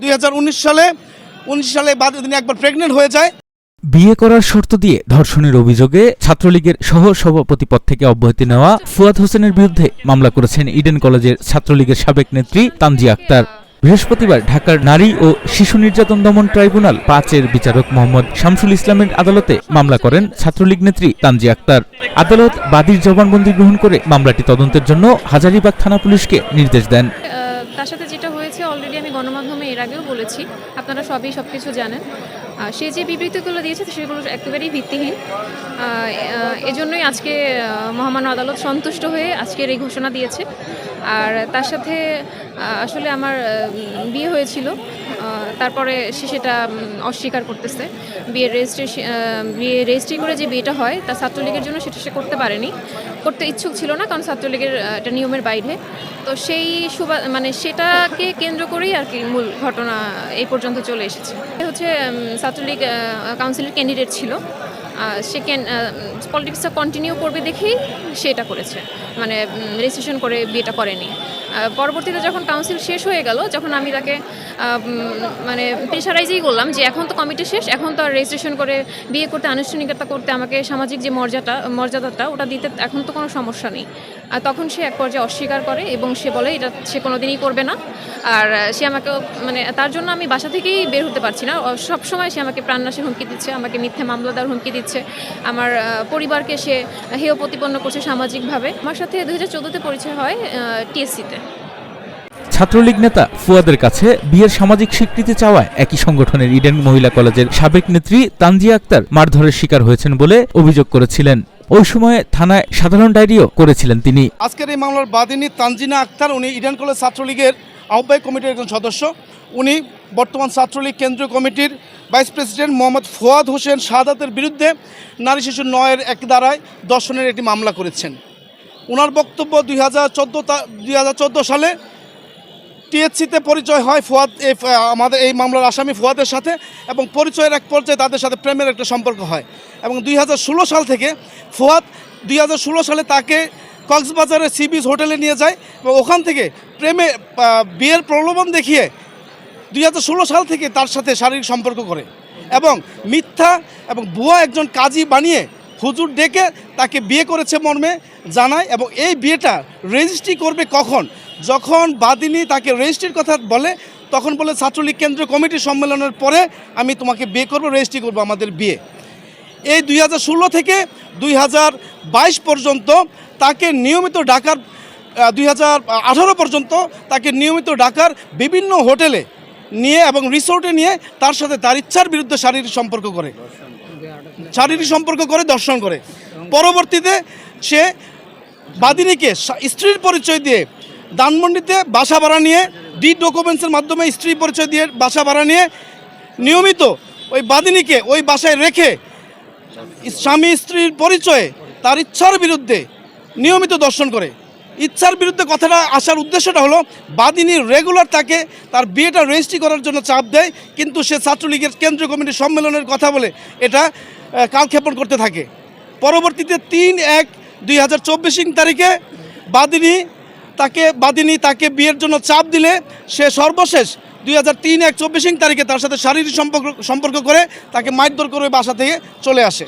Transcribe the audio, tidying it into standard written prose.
2019 সালে বাদিনী একবার প্রেগনেন্ট হয়ে যায়। বিয়ে করার শর্ত দিয়ে ধর্ষণের অভিযোগে ছাত্রলীগের সহ সভাপতি পদ থেকে অব্যাহতি নেওয়া ফুয়াদ হোসেনের বিরুদ্ধে মামলা করেছেন ইডেন কলেজের ছাত্রলীগের সাবেক নেত্রী তানজিয়া আক্তার। বৃহস্পতিবার ঢাকার নারী ও শিশু নির্যাতন দমন ট্রাইব্যুনাল 5-এর বিচারক মোহাম্মদ শামসুল ইসলামের আদালতে মামলা করেন ছাত্রলীগ নেত্রী তানজিয়া আক্তার। আদালত বাদীর জবানবন্দি গ্রহণ করে মামলাটি তদন্তের জন্য হাজারীবাগ থানা পুলিশকে নির্দেশ দেন। তার সাথে যেটা হয়েছে অলরেডি আমি গণমাধ্যমে এর আগেও বলেছি, আপনারা সবকিছু জানেন। সে যে বিবৃতিগুলো দিয়েছে সেগুলো একেবারেই ভিত্তিহীন। এজন্যই আজকে মহামান্য আদালত সন্তুষ্ট হয়ে আজকের এই ঘোষণা দিয়েছে। আর তার সাথে আসলে আমার বিয়ে হয়েছিল, তারপরে সে সেটা অস্বীকার করতেছে। বিয়ে রেজিস্ট্রি করে যে বিয়েটা হয় তা ছাত্রলীগের জন্য সেটা সে করতে ইচ্ছুক ছিল না, কারণ ছাত্রলীগের একটা নিয়মের বাইরে। তো সেই সেটাকে কেন্দ্র করেই আর কি মূল ঘটনা এই পর্যন্ত চলে এসেছে। হচ্ছে ছাত্রলীগ কাউন্সিলের ক্যান্ডিডেট ছিল, সে পলিটিক্সটা কন্টিনিউ করবে দেখেই সে এটা করেছে, রেজিস্ট্রেশন করে বিয়েটা করেনি। পরবর্তীতে যখন কাউন্সিল শেষ হয়ে গেল, যখন আমি তাকে প্রেশারাইজই করলাম যে এখন তো কমিটি শেষ, এখন তো আর রেজিস্ট্রেশন করে বিয়ে করতে, আনুষ্ঠানিকতা করতে, আমাকে সামাজিক যে মর্যাদাটা ওটা দিতে এখন তো কোনো সমস্যা নেই। তখন সে এক পর্যায়ে অস্বীকার করে এবং সে বলে এটা সে কোনোদিনই করবে না। আর সে আমাকে তার জন্য আমি বাসা থেকেই বের হতে পারছি না। সবসময় সে আমাকে প্রাণনাশের হুমকি দিচ্ছে, আমাকে মিথ্যে মামলা দেওয়ার হুমকি দিচ্ছে, আমার পরিবারকে সে হেয় প্রতিপন্ন করছে সামাজিকভাবে। আমার সাথে 2014-তে পরিচয় হয় টিএসসিতে। ছাত্রলীগ নেতা ফুয়াদের কাছে বিয়ের সামাজিক স্বীকৃতি চাওয়ায় একই সংগঠনের ইডেন মহিলা কলেজের সাবেক নেত্রী তানজিয়া আক্তার মারধরের শিকার হয়েছেন বলে অভিযোগ করেছিলেন। ওই সময়ে থানায় সাধারণ ডায়েরিও করেছিলেন তিনি। আজকের এই মামলার বাদীনি তানজিনা আক্তার, উনি ইডেন কলেজ ছাত্রলীগের আহ্বায়ক কমিটির একজন সদস্য। উনি বর্তমান ছাত্রলীগ কেন্দ্রীয় কমিটির ভাইস প্রেসিডেন্ট মোহাম্মদ ফুয়াদ হোসেন শাহাদাতের বিরুদ্ধে নারী শিশু 9-এর এক ধারায় ধর্ষণের একটি মামলা করেছেন। ওনার বক্তব্য 2014 সালে টিএসসিতে পরিচয় হয় আমাদের এই মামলার আসামি ফুয়াদের সাথে, এবং পরিচয়ের এক পর্যায়ে তাদের সাথে প্রেমের একটা সম্পর্ক হয়। এবং 2016 সাল থেকে ফুয়াদ 2016 সালে তাকে কক্সবাজারের সি বিচ হোটেলে নিয়ে যায় এবং ওখান থেকে বিয়ের প্রলোভন দেখিয়ে 2016 সাল থেকে তার সাথে শারীরিক সম্পর্ক করে এবং মিথ্যা এবং ভুয়া একজন কাজী বানিয়ে হুজুর ডেকে তাকে বিয়ে করেছে মর্মে জানায়। এবং এই বিয়েটা রেজিস্ট্রি করবে কখন, যখন বাদিনী তাকে রেজিস্ট্রির কথা বলে তখন বলে ছাত্রলীগ কেন্দ্রীয় কমিটির সম্মেলনের পরে আমি তোমাকে বিয়ে করবো, রেজিস্ট্রি করবো আমাদের বিয়ে। এই 2016 থেকে 2022 পর্যন্ত তাকে নিয়মিত ঢাকার 2018 পর্যন্ত তাকে নিয়মিত ঢাকার বিভিন্ন হোটেলে নিয়ে এবং রিসোর্টে নিয়ে তার সাথে তার ইচ্ছার বিরুদ্ধে শারীরিক সম্পর্ক করে দর্শন করে। পরবর্তীতে সে বাদিনীকে স্ত্রীর পরিচয় দিয়ে ধানমন্ডিতে বাসা ভাড়া নিয়ে ডকুমেন্টসের মাধ্যমে স্ত্রী পরিচয় দিয়ে বাসা ভাড়া নিয়ে নিয়মিত ওই বাদিনীকে ওই বাসায় রেখে স্বামী স্ত্রীর পরিচয়ে তার ইচ্ছার বিরুদ্ধে নিয়মিত দর্শন করে। ইচ্ছার বিরুদ্ধে কথাটা আসার উদ্দেশ্যটা হলো বাদিনী রেগুলার তাকে তার বিয়েটা রেজিস্ট্রি করার জন্য চাপ দেয়, কিন্তু সে ছাত্রলীগের কেন্দ্রীয় কমিটির সম্মেলনের কথা বলে এটা কালক্ষেপণ করতে থাকে। পরবর্তীতে 3/1/2024 তারিখে বাদিনী তাকে বিয়ের জন্য চাপ দিলে সে সর্বশেষ 2003/1/24 তারিখে তার সাথে শারীরিক সম্পর্ক করে তাকে মারধর করে বাসা থেকে চলে আসে।